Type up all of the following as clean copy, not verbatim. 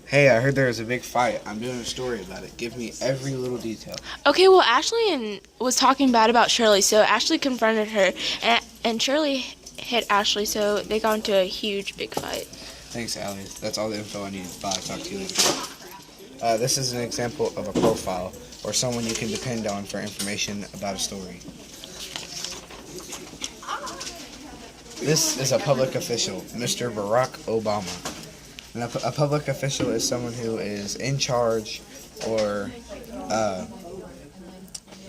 Hey, I heard there was a big fight. I'm doing a story about it. Give me every little detail. Okay, well, Ashley was talking bad about Shirley, so Ashley confronted her, and Shirley hit Ashley, so they got into a huge, big fight. Thanks, Allie. That's all the info I need. Bye. Talk to you later. This is an example of a profile, or someone you can depend on for information about a story. This is a public official, Mr. Barack Obama. And a public official is someone who is in charge or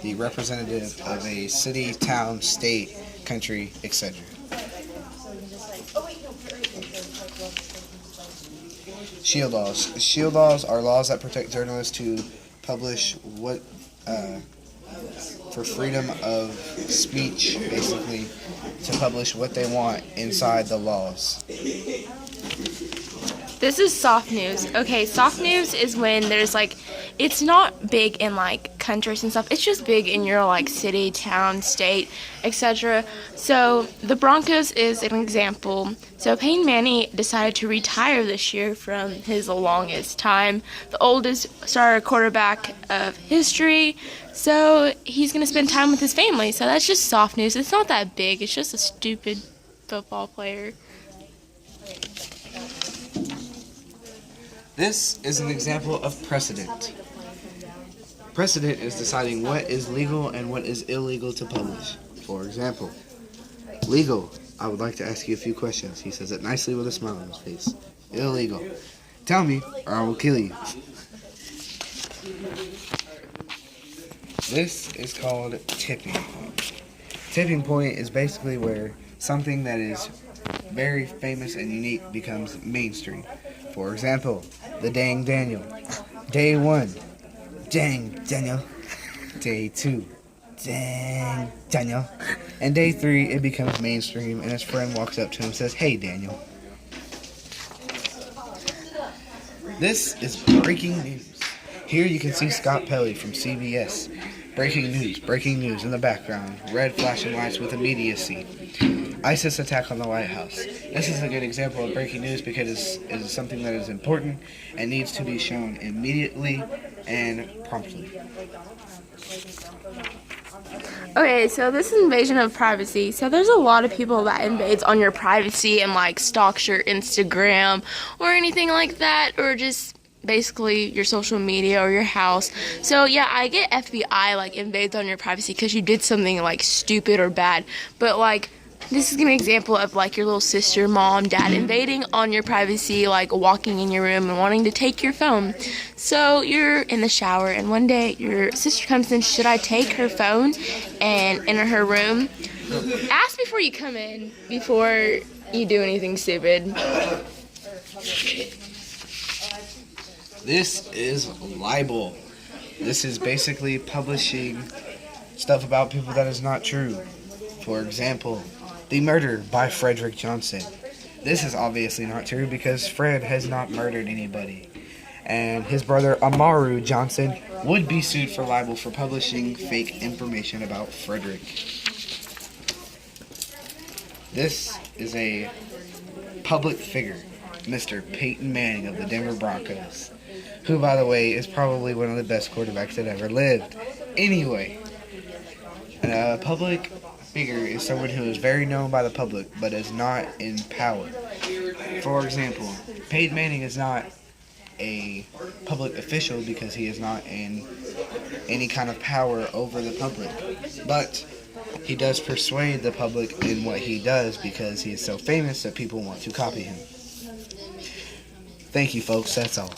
the representative of a city, town, state, country, etc. Shield laws. Shield laws are laws that protect journalists to publish for freedom of speech, basically, to publish what they want inside the laws. This is soft news. Okay, soft news is when there's it's not big in countries and stuff. It's just big in your city, town, state, etc. So the Broncos is an example. So Peyton Manning decided to retire this year from his longest time, the oldest starter quarterback of history. So he's going to spend time with his family. So that's just soft news. It's not that big. It's just a stupid football player. This is an example of precedent. Precedent is deciding what is legal and what is illegal to publish. For example, legal, I would like to ask you a few questions. He says it nicely with a smile on his face. Illegal, tell me or I will kill you. This is called tipping point. Tipping point is basically where something that is very famous and unique becomes mainstream. For example, the Dang Daniel. Day 1, Dang Daniel. Day 2, Dang Daniel. And day 3, it becomes mainstream and his friend walks up to him and says, "Hey Daniel." This is breaking news. Here you can see Scott Pelley from CBS. Breaking news in the background. Red flashing lights with immediacy. ISIS attack on the White House. This is a good example of breaking news because it is something that is important and needs to be shown immediately and promptly. Okay, so this is invasion of privacy. So there's a lot of people that invades on your privacy and stalks your Instagram or anything like that, or just basically your social media or your house. So yeah, I get FBI invades on your privacy because you did something stupid or bad, but this is an example of your little sister, mom, dad invading on your privacy, walking in your room and wanting to take your phone. So you're in the shower and one day your sister comes in, should I take her phone and enter her room? Ask before you come in, before you do anything stupid. This is libel. This is basically publishing stuff about people that is not true. For example, the murder by Frederick Johnson. This is obviously not true because Fred has not murdered anybody. And his brother Amaru Johnson would be sued for libel for publishing fake information about Frederick. This is a public figure, Mr. Peyton Manning of the Denver Broncos, who, by the way, is probably one of the best quarterbacks that ever lived. Anyway, a public figure is someone who is very known by the public but is not in power. For example, Peyton Manning is not a public official because he is not in any kind of power over the public, but he does persuade the public in what he does because he is so famous that people want to copy him. Thank you, folks. That's all.